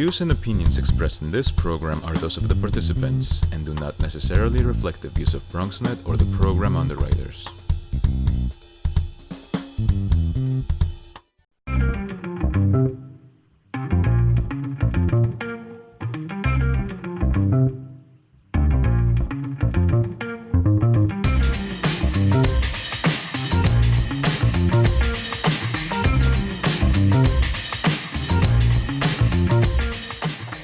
views and opinions expressed in this program are those of the participants and do not necessarily reflect the views of BronxNet or the program underwriters.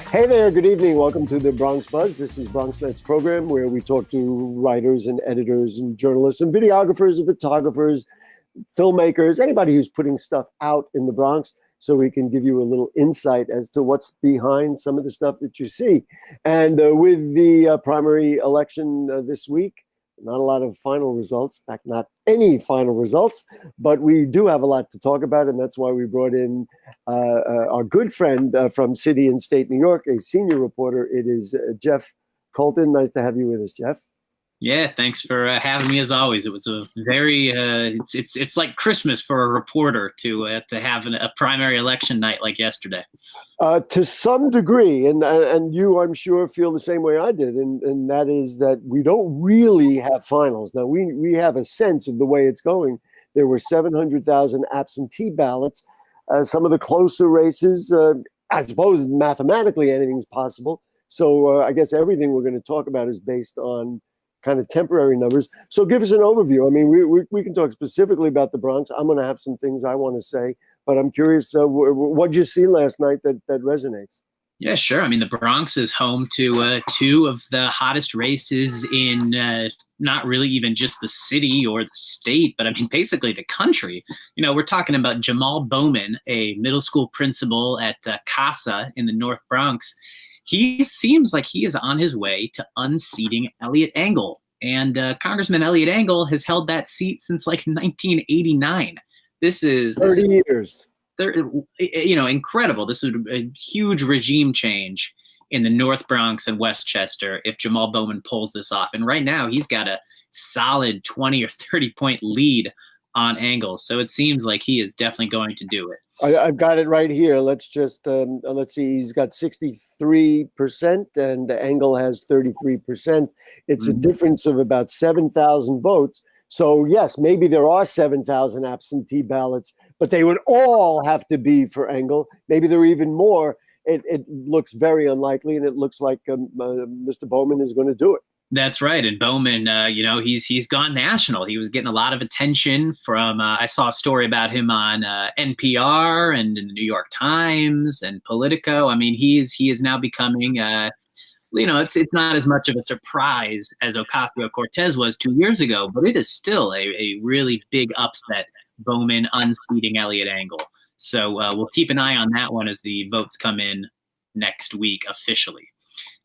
Hey there, good evening. Welcome to the Bronx Buzz. This is BronxNet's program where we talk to writers and editors and journalists and videographers and photographers, filmmakers, anybody who's putting stuff out in the Bronx, so we can give you a little insight as to what's behind some of the stuff that you see. And with the primary election this week, not a lot of final results, in fact, not any final results, but we do have a lot to talk about, and that's why we brought in our good friend from City and State New York, a senior reporter. It is Jeff Coltin. Nice to have you with us, Jeff. Yeah, thanks for having me as always. It was a very it's like Christmas for a reporter to have a primary election night like yesterday. To some degree, and you, I'm sure, feel the same way I did, and that is that we don't really have finals. Now, we have a sense of the way it's going. There were 700,000 absentee ballots. Some of the closer races, I suppose mathematically anything's possible. So I guess everything we're going to talk about is based on kind of temporary numbers. So give us an overview. I mean, we can talk specifically about the Bronx. I'm going to have some things I want to say, but I'm curious, what did you see last night that resonates? Yeah, sure. I mean, the Bronx is home to two of the hottest races in not really even just the city or the state, but I mean, basically the country. You know, we're talking about Jamal Bowman, a middle school principal at CASA in the North Bronx. He seems like he is on his way to unseating Eliot Engel. And Congressman Eliot Engel has held that seat since like 1989. This is 30 years. You know, incredible. This is a huge regime change in the North Bronx and Westchester if Jamal Bowman pulls this off. And right now he's got a solid 20 or 30 point lead on Engel. So it seems like he is definitely going to do it. I've got it right here. Let's just, let's see. He's got 63% and Engel has 33%. It's a difference of about 7,000 votes. So yes, maybe there are 7,000 absentee ballots, but they would all have to be for Engel. Maybe there are even more. It looks very unlikely, and it looks like Mr. Bowman is going to do it. That's right. And Bowman, you know, he's gone national. He was getting a lot of attention from, I saw a story about him on NPR and in the New York Times and Politico. I mean, he is now becoming, you know, it's not as much of a surprise as Ocasio-Cortez was 2 years ago, but it is still a really big upset, Bowman unseating Eliot Engel. So we'll keep an eye on that one as the votes come in next week officially.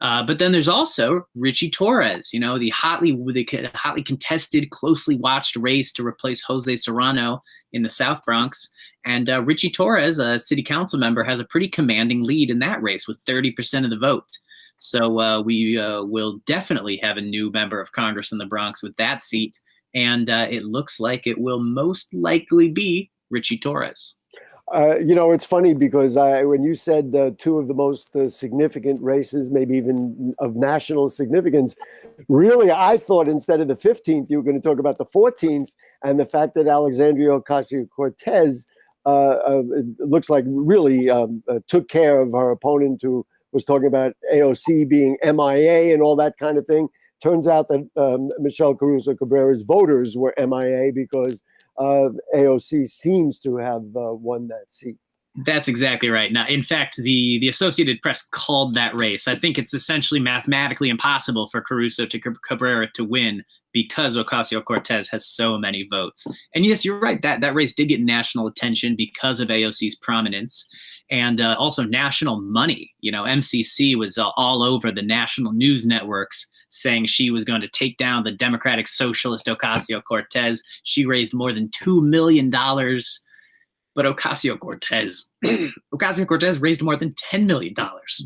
But then there's also Richie Torres, you know, the hotly contested, closely watched race to replace Jose Serrano in the South Bronx. And Richie Torres, a city council member, has a pretty commanding lead in that race with 30% of the vote. So we will definitely have a new member of Congress in the Bronx with that seat. And it looks like it will most likely be Richie Torres. You know, it's funny because when you said two of the most significant races, maybe even of national significance, really, I thought instead of the 15th, you were going to talk about the 14th and the fact that Alexandria Ocasio-Cortez looks like really took care of her opponent who was talking about AOC being MIA and all that kind of thing. Turns out that Michelle Caruso Cabrera's voters were MIA because AOC seems to have won that seat. That's exactly right. Now, in fact, the Associated Press called that race. I think it's essentially mathematically impossible for Caruso to Cabrera to win because Ocasio-Cortez has so many votes. And yes, you're right. That race did get national attention because of AOC's prominence and also national money. You know, MCC was all over the national news networks saying she was going to take down the Democratic Socialist Ocasio-Cortez. She raised more than $2 million. But Ocasio-Cortez raised more than $10 million.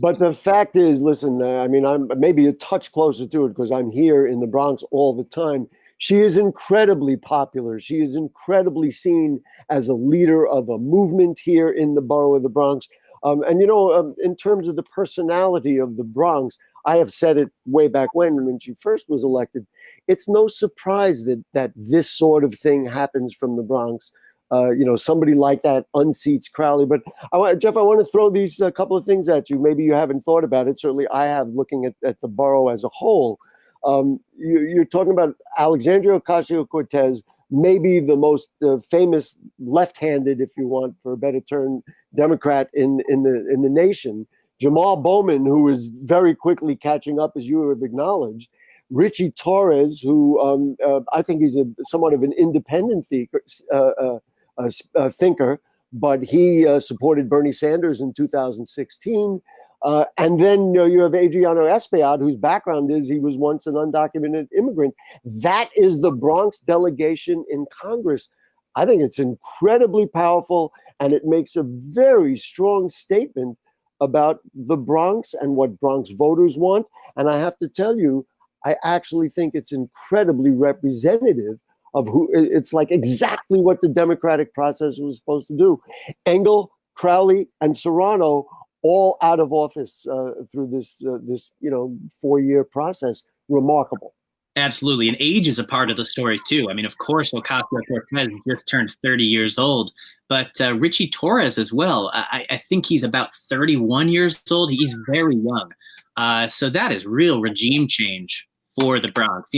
But the fact is, listen, I mean, I'm maybe a touch closer to it because I'm here in the Bronx all the time. She is incredibly popular. She is incredibly seen as a leader of a movement here in the borough of the Bronx. In terms of the personality of the Bronx, I have said it way back when she first was elected. It's no surprise that this sort of thing happens from the Bronx. Somebody like that unseats Crowley. But Jeff, I want to throw these couple of things at you. Maybe you haven't thought about it. Certainly I have, looking at the borough as a whole. You're talking about Alexandria Ocasio-Cortez, maybe the most famous left-handed, if you want, for a better term, Democrat in the nation. Jamal Bowman, who is very quickly catching up, as you have acknowledged. Richie Torres, who I think he's somewhat of an independent thinker, but he supported Bernie Sanders in 2016. And then you have Adriano Espaillat, whose background is he was once an undocumented immigrant. That is the Bronx delegation in Congress. I think it's incredibly powerful, and it makes a very strong statement about the Bronx and what Bronx voters want. And I have to tell you, I actually think it's incredibly representative of who it's like exactly what the democratic process was supposed to do. Engel, Crowley, and Serrano all out of office through this 4-year process. Remarkable. Absolutely. And age is a part of the story, too. I mean, of course, Ocasio-Cortez just turned 30 years old, but Richie Torres as well. I think he's about 31 years old. He's very young. So that is real regime change for the Bronx.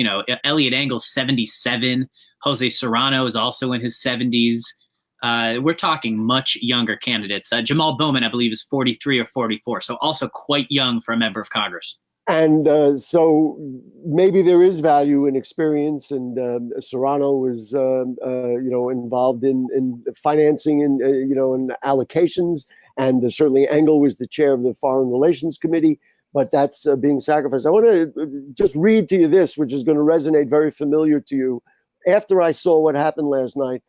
Elliot Engel's 77. Jose Serrano is also in his 70s. We're talking much younger candidates. Jamal Bowman, I believe, is 43 or 44. So also quite young for a member of Congress. And so maybe there is value in experience, and Serrano was, involved in financing and, in allocations, and certainly Engel was the chair of the Foreign Relations Committee, but that's being sacrificed. I want to just read to you this, which is going to resonate very familiar to you. After I saw what happened last night,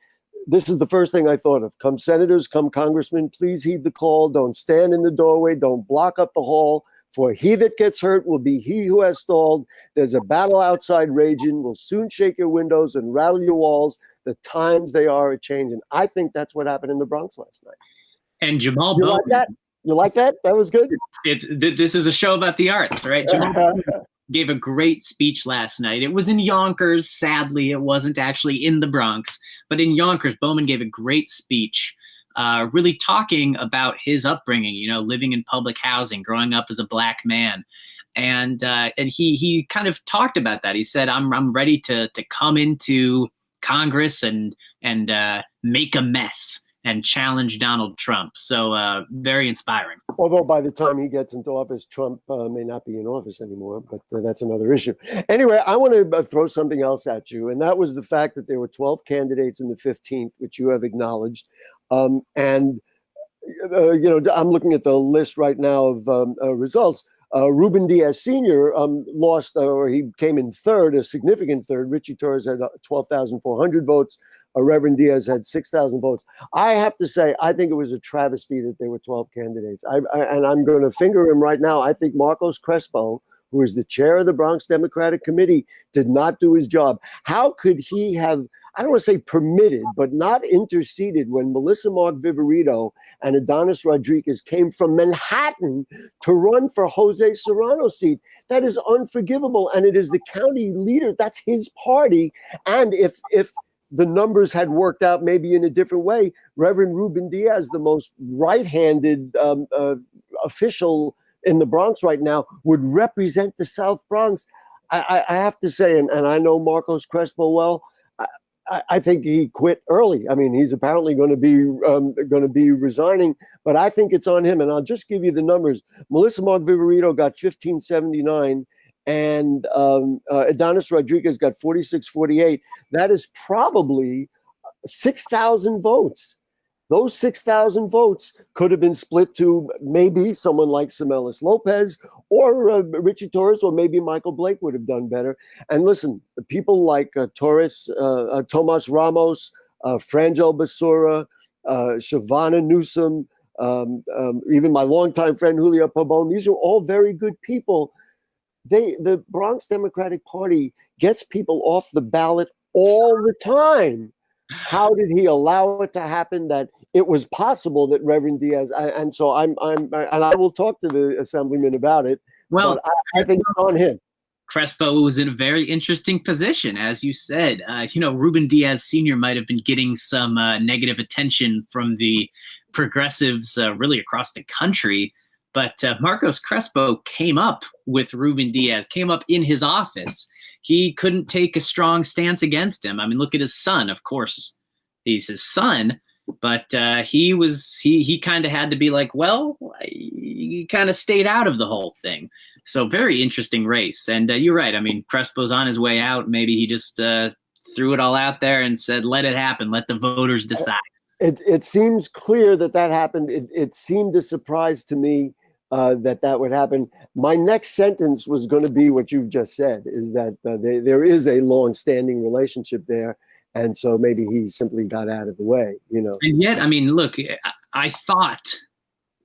this is the first thing I thought of. Come senators, come congressmen, please heed the call. Don't stand in the doorway. Don't block up the hall. For he that gets hurt will be he who has stalled. There's a battle outside raging. Will soon shake your windows and rattle your walls. The times they are a-changing. I think that's what happened in the Bronx last night. And Jamal Bowman. Like that? You like that? That was good? This is a show about the arts, right? Jamal Bowman gave a great speech last night. It was in Yonkers. Sadly, it wasn't actually in the Bronx. But in Yonkers, Bowman gave a great speech. Really talking about his upbringing, living in public housing, growing up as a Black man. And he kind of talked about that. He said, I'm ready to come into Congress and make a mess and challenge Donald Trump. So very inspiring. Although by the time he gets into office, Trump may not be in office anymore, but that's another issue. Anyway, I want to throw something else at you. And that was the fact that there were 12 candidates in the 15th, which you have acknowledged. I'm looking at the list right now of results. Ruben Diaz Sr. Lost, or he came in third, a significant third. Richie Torres had 12,400 votes. Reverend Diaz had 6,000 votes. I have to say, I think it was a travesty that there were 12 candidates. And I'm going to finger him right now. I think Marcos Crespo, who is the chair of the Bronx Democratic Committee, did not do his job. How could he have, I don't want to say permitted, but not interceded when Melissa Mark Viverito and Adonis Rodriguez came from Manhattan to run for Jose Serrano's seat? That is unforgivable. And it is the county leader. That's his party. And if the numbers had worked out maybe in a different way, Reverend Ruben Diaz, the most right-handed official in the Bronx right now, would represent the South Bronx. I have to say, and I know Marcos Crespo well, I think he quit early. I mean, he's apparently going to be resigning, but I think it's on him. And I'll just give you the numbers. Melissa Mark Viverito got 1,579, and Adonis Rodriguez got 4,648. That is probably 6,000 votes. Those 6,000 votes could have been split to maybe someone like Semelis Lopez or Richie Torres, or maybe Michael Blake would have done better. And listen, people like Torres, Tomas Ramos, Frangel Basura, Shavana Newsom, even my longtime friend Julio Pabon, these are all very good people. The Bronx Democratic Party gets people off the ballot all the time. How did he allow it to happen that it was possible that Reverend Diaz, and so and I will talk to the assemblyman about it. Well, but I think it's on him. Crespo was in a very interesting position, as you said. Ruben Diaz Sr. might have been getting some negative attention from the progressives really across the country. But Marcos Crespo came up with Ruben Diaz, came up in his office. He couldn't take a strong stance against him. I mean, look at his son. Of course, he's his son. But he kind of had to be like, well, he kind of stayed out of the whole thing. So very interesting race. And you're right. I mean, Crespo's on his way out. Maybe he just threw it all out there and said, let it happen. Let the voters decide. It seems clear that happened. It seemed a surprise to me that would happen. My next sentence was going to be what you've just said, is that there is a long-standing relationship there. And so maybe he simply got out of the way, And yet, I mean, look, I thought,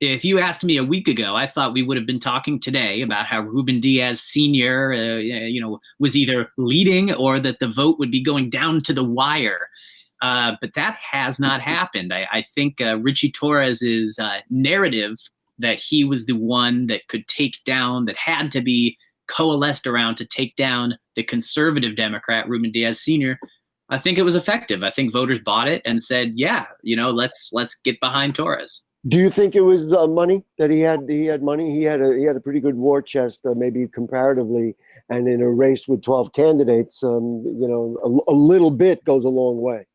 if you asked me a week ago, I thought we would have been talking today about how Ruben Diaz Sr., was either leading or that the vote would be going down to the wire. But that has not happened. I think Richie Torres's narrative that he was the one that could take down, that had to be coalesced around to take down the conservative Democrat, Ruben Diaz Sr., I think it was effective. I think voters bought it and said, yeah, let's get behind Torres. Do you think it was money that he had? He had money. He had a pretty good war chest, maybe comparatively, and in a race with 12 candidates, a little bit goes a long way.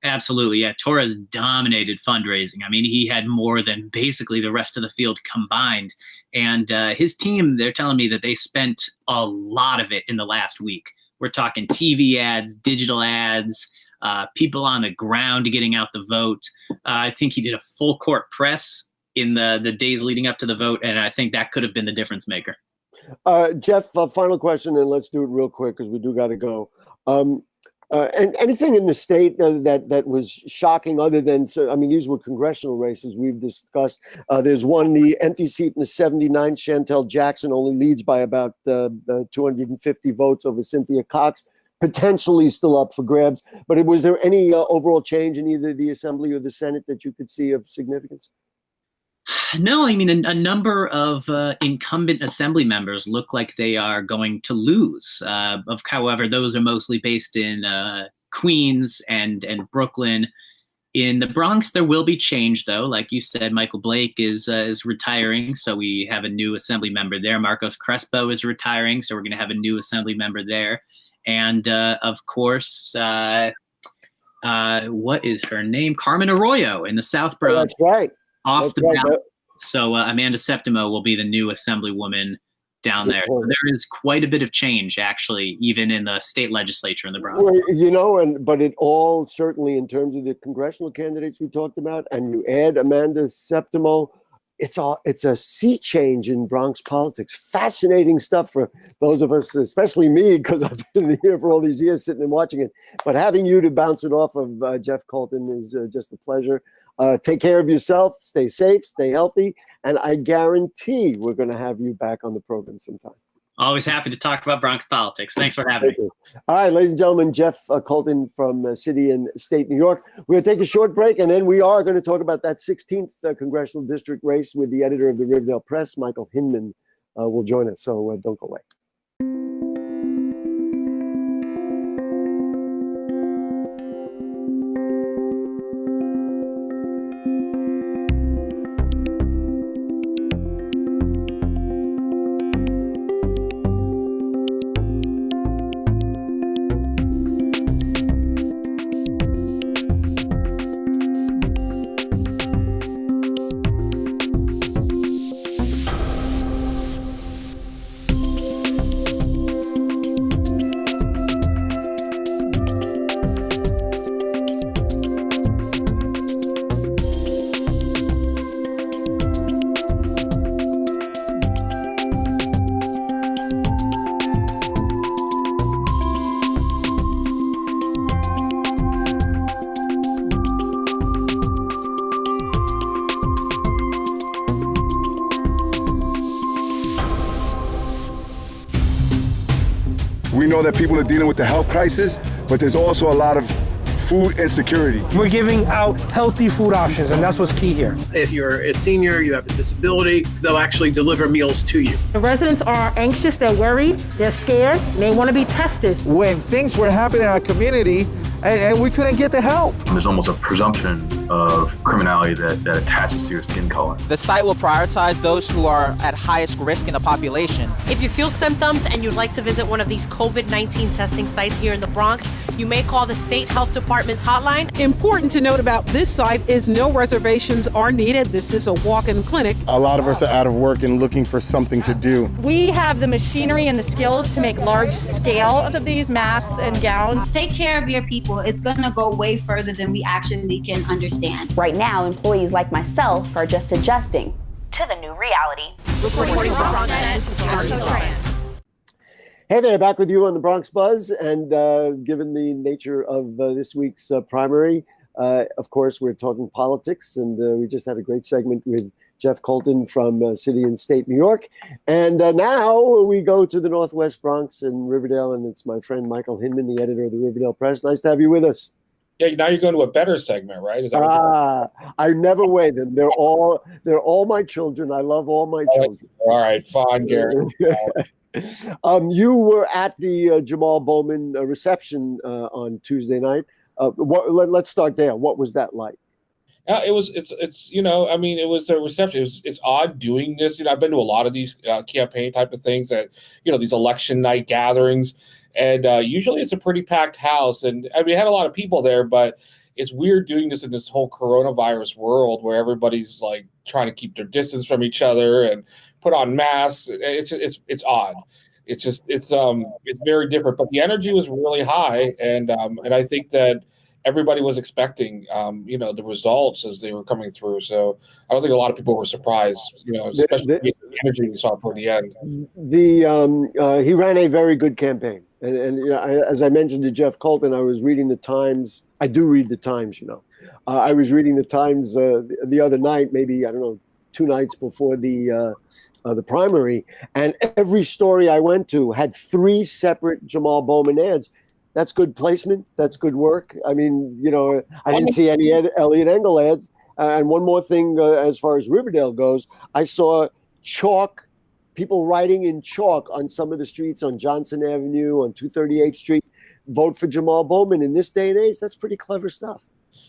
Absolutely, yeah. Torres dominated fundraising. I mean, he had more than basically the rest of the field combined, and his team. They're telling me that they spent a lot of it in the last week. We're talking TV ads, digital ads, people on the ground getting out the vote. I think he did a full court press in the days leading up to the vote, and I think that could have been the difference maker. Jeff, final question, and let's do it real quick because we do got to go. And anything in the state that was shocking other than, these were congressional races we've discussed. There's one, the empty seat in the 79th, Chantel Jackson only leads by about 250 votes over Cynthia Cox, potentially still up for grabs. But was there any overall change in either the Assembly or the Senate that you could see of significance? No, I mean, a number of incumbent assembly members look like they are going to lose. However, those are mostly based in Queens and Brooklyn. In the Bronx, there will be change, though. Like you said, Michael Blake is retiring, so we have a new assembly member there. Marcos Crespo is retiring, so we're going to have a new assembly member there. And, of course, what is her name? Carmen Arroyo in the South Bronx. Oh, that's right. Off the ballot. So Amanda Septimo will be the new assemblywoman down there. So there is quite a bit of change, actually, even in the state legislature in the Bronx. Well, but it all, certainly in terms of the congressional candidates we talked about, and you add Amanda Septimo, it's a sea change in Bronx politics. Fascinating stuff for those of us, especially me, because I've been here for all these years sitting and watching it. But having you to bounce it off of, Jeff Coltin, is just a pleasure. Take care of yourself, stay safe, stay healthy, and I guarantee we're going to have you back on the program sometime. Always happy to talk about Bronx politics. Thanks for having me. All right, ladies and gentlemen, Jeff Coltin from City and State New York. We're going to take a short break, and then we are going to talk about that 16th congressional district race with the editor of the Riverdale Press, Michael Hinman, will join us, so don't go away. We know that people are dealing with the health crisis, but there's also a lot of food insecurity. We're giving out healthy food options, and that's what's key here. If you're a senior, you have a disability, they'll actually deliver meals to you. The residents are anxious, they're worried, they're scared, they want to be tested. When things were happening in our community and we couldn't get the help. There's almost a presumption of criminality that attaches to your skin color. The site will prioritize those who are at highest risk in the population. If you feel symptoms and you'd like to visit one of these COVID-19 testing sites here in the Bronx, you may call the State Health Department's hotline. Important to note about this site is no reservations are needed. This is a walk-in clinic. A lot of us are out of work and looking for something to do. We have the machinery and the skills to make large scales of these masks and gowns. Take care of your people. It's going to go way further than we actually can understand. Right now, employees like myself are just adjusting To the new reality. Reporting from Bronxnet, this is Trans. Hey there, back with you on the Bronx Buzz. And given the nature of this week's primary, of course, we're talking politics. And we just had a great segment with Jeff Coltin from City and State New York. And now we go to the Northwest Bronx and Riverdale. And it's my friend Michael Hinman, the editor of the Riverdale Press. Nice to have you with us. Yeah, now you're going to a better segment, right? Is that I never weigh them. They're all my children. I love all my children. All right, fine, Gary. You were at the Jamal Bowman reception on Tuesday night. Let's start there. What was that like? It was a reception. It's odd doing this. I've been to a lot of these campaign type of things that, these election night gatherings. And usually it's a pretty packed house. And we had a lot of people there, but it's weird doing this in this whole coronavirus world where everybody's like trying to keep their distance from each other and put on masks. It's odd. It's very different, but the energy was really high. And I think that everybody was expecting, the results as they were coming through. So I don't think a lot of people were surprised, especially the energy we saw toward the end. He ran a very good campaign. And as I mentioned to Jeff Coltin, I was reading the Times. I do read the Times, I was reading the Times the other night, maybe, 2 nights before the primary. And every story I went to had 3 separate Jamal Bowman ads. That's good placement. That's good work. I mean, I didn't see any Elliot Engel ads. And one more thing, as far as Riverdale goes, I saw people writing in chalk on some of the streets on Johnson Avenue, on 238th Street, vote for Jamal Bowman. In this day and age, that's pretty clever stuff.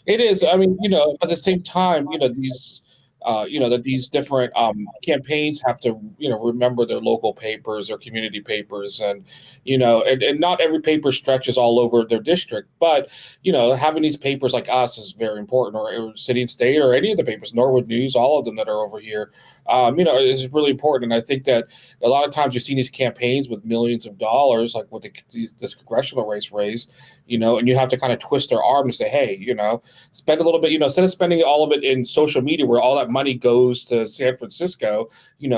It is. I mean, at the same time, these different campaigns have to, remember their local papers or community papers. And, and not every paper stretches all over their district. But, having these papers like us is very important, or City and State or any of the papers, Norwood News, all of them that are over here, is really important. And I think that a lot of times you've seen these campaigns with millions of dollars, like what this congressional race raised, and you have to kind of twist their arm and say, hey, spend a little bit, instead of spending all of it in social media where all that money goes to San Francisco,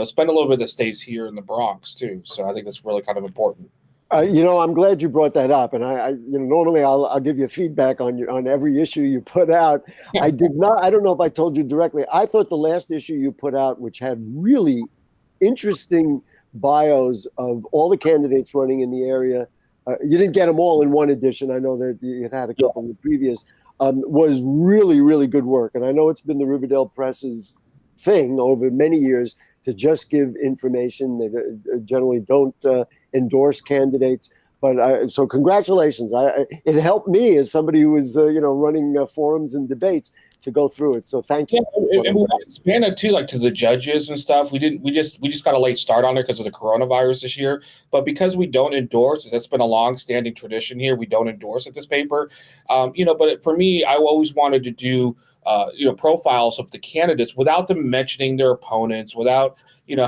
spend a little bit that stays here in the Bronx too. So I think that's really kind of important. I'm glad you brought that up, and I normally I'll give you feedback on every issue you put out. I did not. I don't know if I told you directly. I thought the last issue you put out, which had really interesting bios of all the candidates running in the area, you didn't get them all in one edition. I know that you had a couple in the previous. Was really, really good work, and I know it's been the Riverdale Press's thing over many years to just give information. They generally don't endorse candidates, but so congratulations. It helped me as somebody who was running forums and debates to go through it. So thank you. Yeah, and we expanded too, like to the judges and stuff. We just got a late start on it because of the coronavirus this year. But because we don't endorse it, that's been a long-standing tradition here. We don't endorse at this paper. But for me, I always wanted to do profiles of the candidates without them mentioning their opponents, without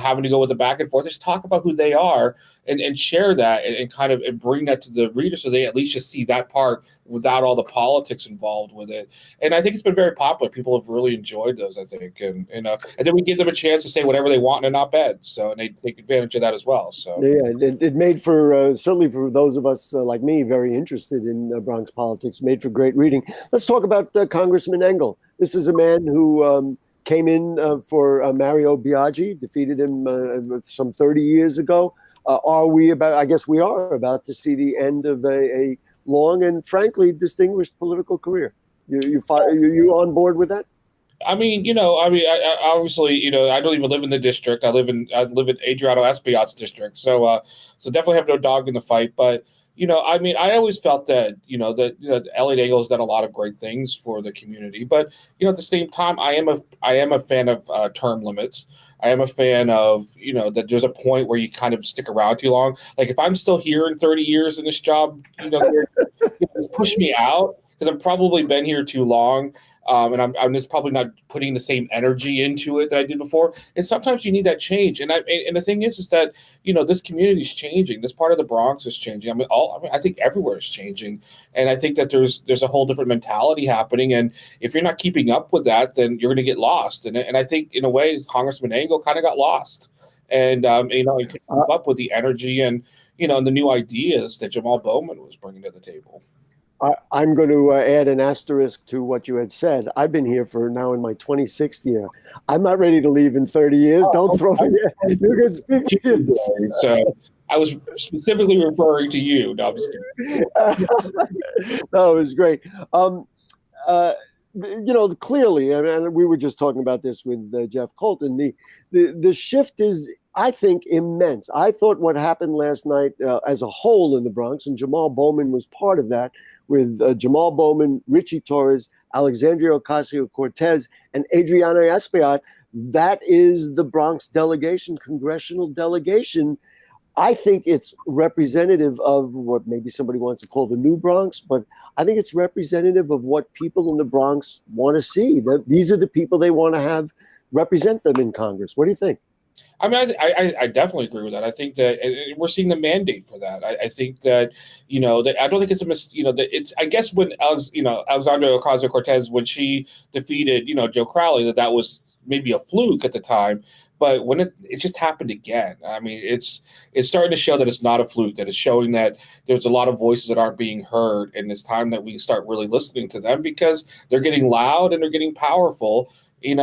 having to go with the back and forth. Just talk about who they are and share that and kind of bring that to the reader so they at least just see that part without all the politics involved with it. And I think it's been very popular. People have really enjoyed those, I think. And then we give them a chance to say whatever they want in an op-ed. So, and they take advantage of that as well. So yeah, it made for, certainly for those of us like me, very interested in Bronx politics, made for great reading. Let's talk about Congressman Engel. This is a man who came in for Mario Biaggi, defeated him some 30 years ago. I guess we are about to see the end of a long and frankly distinguished political career. You on board with that? I mean, I obviously, I don't even live in the district. I live in Adriano Espaillat's district, so definitely have no dog in the fight. But I always felt that Elliot Engel has done a lot of great things for the community. But at the same time, I am a fan of term limits. I am a fan of that there's a point where you kind of stick around too long. Like if I'm still here in 30 years in this job, push me out because I've probably been here too long. And I'm just probably not putting the same energy into it that I did before. And sometimes you need that change. And the thing is that this community is changing. This part of the Bronx is changing. I think everywhere is changing. And I think that there's a whole different mentality happening. And if you're not keeping up with that, then you're going to get lost. And I think in a way, Congressman Engel kind of got lost. And he couldn't keep up with the energy and and the new ideas that Jamal Bowman was bringing to the table. I'm going to add an asterisk to what you had said. I've been here for now in my 26th year. I'm not ready to leave in 30 years. Don't throw me. You can speak. So I was specifically referring to you. No, I'm just kidding. No, it was great. Clearly, and we were just talking about this with Jeff Coltin, the shift is, I think, immense. I thought what happened last night as a whole in the Bronx, and Jamal Bowman was part of that, with Jamal Bowman, Richie Torres, Alexandria Ocasio-Cortez, and Adriana Espaillat, that is the Bronx delegation, congressional delegation. I think it's representative of what maybe somebody wants to call the new Bronx, but I think it's representative of what people in the Bronx want to see. These are the people they want to have represent them in Congress. What do you think? I mean, I definitely agree with that. I think that we're seeing the mandate for that. I think that, that I don't think it's that it's, I guess when, Alexandria Ocasio-Cortez, when she defeated, Joe Crowley, that was maybe a fluke at the time. But when it just happened again, I mean, it's starting to show that it's not a fluke, that it's showing that there's a lot of voices that aren't being heard. And it's time that we start really listening to them because they're getting loud and they're getting powerful. And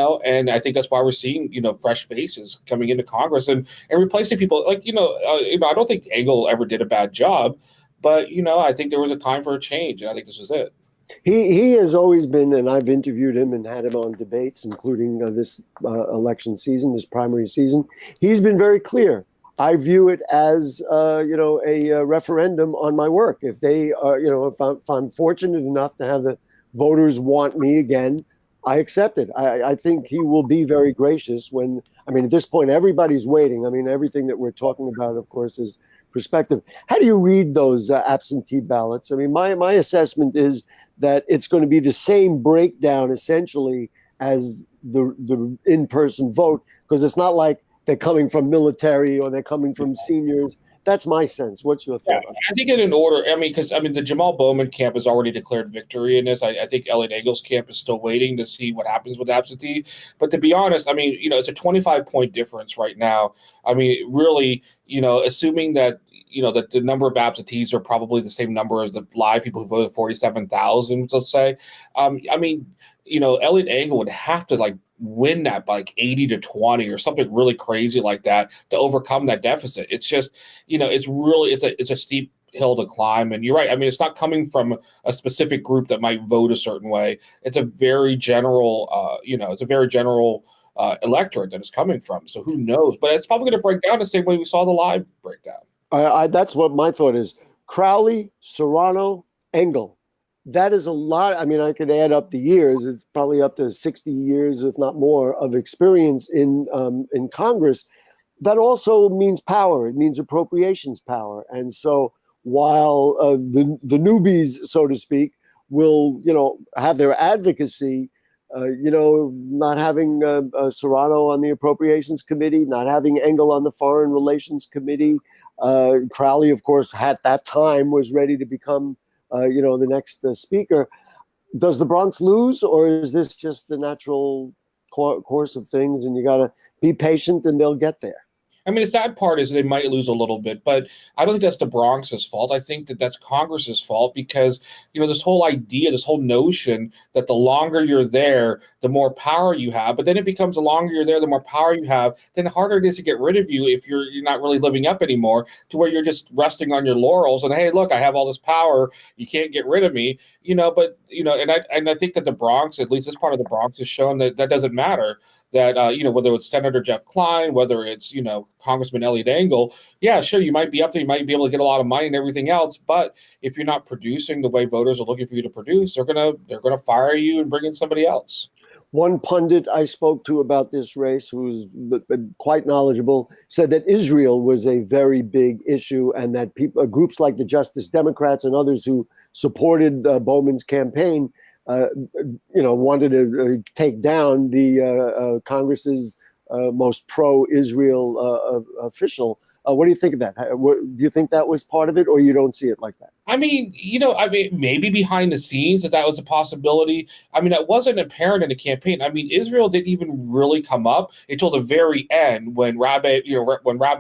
I think that's why we're seeing, fresh faces coming into Congress and replacing people like, I don't think Engel ever did a bad job, but, I think there was a time for a change. And I think this was it. He has always been, and I've interviewed him and had him on debates, including this election season, this primary season. He's been very clear. I view it as, a referendum on my work. If they are, if I'm fortunate enough to have the voters want me again, I accept it. I think he will be very gracious at this point, everybody's waiting. I mean, everything that we're talking about, of course, is perspective. How do you read those absentee ballots? I mean, my assessment is that it's going to be the same breakdown, essentially, as the in-person vote, because it's not like they're coming from military or they're coming from seniors. That's my sense. What's your thought? Yeah, I think in order, because the Jamal Bowman camp has already declared victory in this. I think Elliot Engel's camp is still waiting to see what happens with absentee. But to be honest, it's a 25-point difference right now. I mean, really, assuming that, that the number of absentees are probably the same number as the live people who voted, 47,000, let's say. Elliot Engel would have to win that by 80-20 or something really crazy like that to overcome that deficit. It's just, it's a steep hill to climb. And you're right. I mean, it's not coming from a specific group that might vote a certain way. It's a very general, electorate that it's coming from. So who knows? But it's probably going to break down the same way we saw the live breakdown. That's what my thought is. Crowley, Serrano, Engel. That is a lot. I mean, I could add up the years. It's probably up to 60 years, if not more, of experience in Congress. That also means power. It means appropriations power. And so while the newbies, so to speak, will, have their advocacy, not having Serrano on the Appropriations Committee, not having Engel on the Foreign Relations Committee, Crowley, of course, at that time was ready to become the next speaker. Does the Bronx lose, or is this just the natural course of things and you got to be patient and they'll get there? I mean, the sad part is they might lose a little bit, but I don't think that's the Bronx's fault. I think that that's Congress's fault because, this whole idea, this whole notion that the longer you're there, the more power you have. But then it becomes the longer you're there, the more power you have, then the harder it is to get rid of you if you're not really living up anymore, to where you're just resting on your laurels and, hey, look, I have all this power. You can't get rid of me, but, and I think that the Bronx, at least this part of the Bronx, has shown that that doesn't matter. That, whether it's Senator Jeff Klein, whether it's, Congressman Elliot Engel, yeah, sure, you might be up there, you might be able to get a lot of money and everything else, but if you're not producing the way voters are looking for you to produce, they're gonna fire you and bring in somebody else. One pundit I spoke to about this race, who's quite knowledgeable, said that Israel was a very big issue, and that groups like the Justice Democrats and others who supported Bowman's campaign, wanted to take down the Congress's most pro-Israel official. What do you think of that? Do you think that was part of it, or you don't see it like that? I mean, maybe behind the scenes that was a possibility. I mean, that wasn't apparent in the campaign. I mean, Israel didn't even really come up until the very end when Rabbi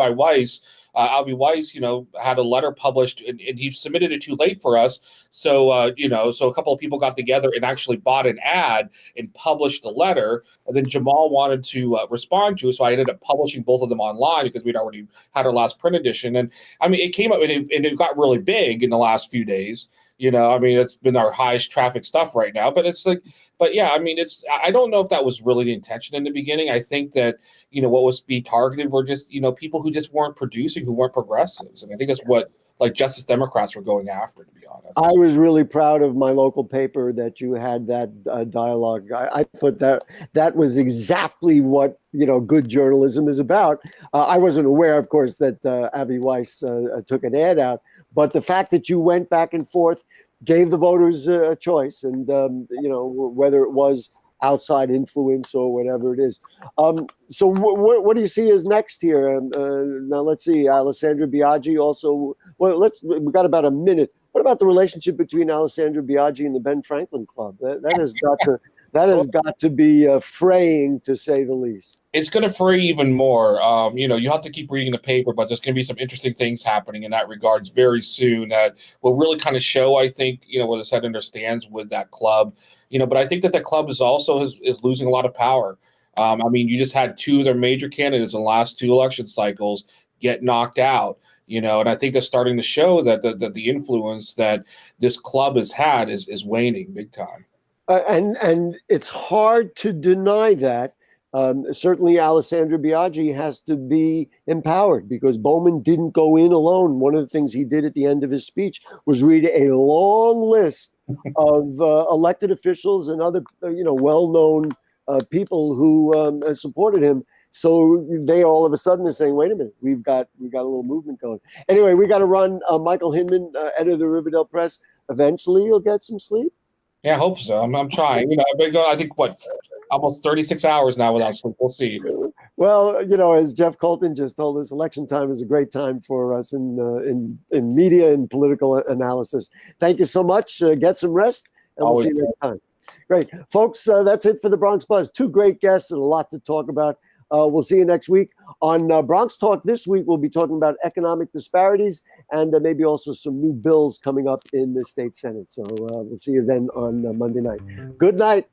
Weiss, Avi Weiss, had a letter published and he submitted it too late for us. So, so a couple of people got together and actually bought an ad and published the letter. And then Jamal wanted to respond to it. So I ended up publishing both of them online because we'd already had our last print edition. And I mean, it came up and it got really big in the last few days. It's been our highest traffic stuff right now, but yeah, I mean, I don't know if that was really the intention in the beginning. I think that, what was being targeted were just, people who just weren't producing, who weren't progressives. And I think that's what Justice Democrats were going after, to be honest. I was really proud of my local paper that you had that dialogue. I thought that was exactly what, good journalism is about. I wasn't aware, of course, that Avi Weiss took an ad out, but the fact that you went back and forth gave the voters a choice, and, whether it was outside influence or whatever it is. So what do you see as next here? Now let's see, Alessandra Biaggi also. Well, we got about a minute. What about the relationship between Alessandra Biaggi and the Ben Franklin Club? That has got to be fraying, to say the least. It's going to fray even more. You have to keep reading the paper, but there's going to be some interesting things happening in that regards very soon that will really kind of show, I think, where the senator stands with that club. But I think that the club is also is losing a lot of power. I mean, you just had two of their major candidates in the last two election cycles get knocked out. And I think that's starting to show that the influence that this club has had is waning big time. And it's hard to deny that. Certainly, Alessandra Biaggi has to be empowered because Bowman didn't go in alone. One of the things he did at the end of his speech was read a long list of elected officials and other, well-known people who supported him. So they all of a sudden are saying, "Wait a minute, we've got a little movement going." Anyway, we got to run. Michael Hinman, editor of the Riverdale Press. Eventually, you'll get some sleep. Yeah, I hope so. I'm trying. I've been going, I think, almost 36 hours now without sleep. We'll see. Well, as Jeff Coltin just told us, election time is a great time for us in media and political analysis. Thank you so much. Get some rest, and we'll see you next time. Great. Folks, that's it for the Bronx Buzz. Two great guests and a lot to talk about. We'll see you next week. On Bronx Talk this week, we'll be talking about economic disparities and maybe also some new bills coming up in the state Senate. So we'll see you then on Monday night. Good night.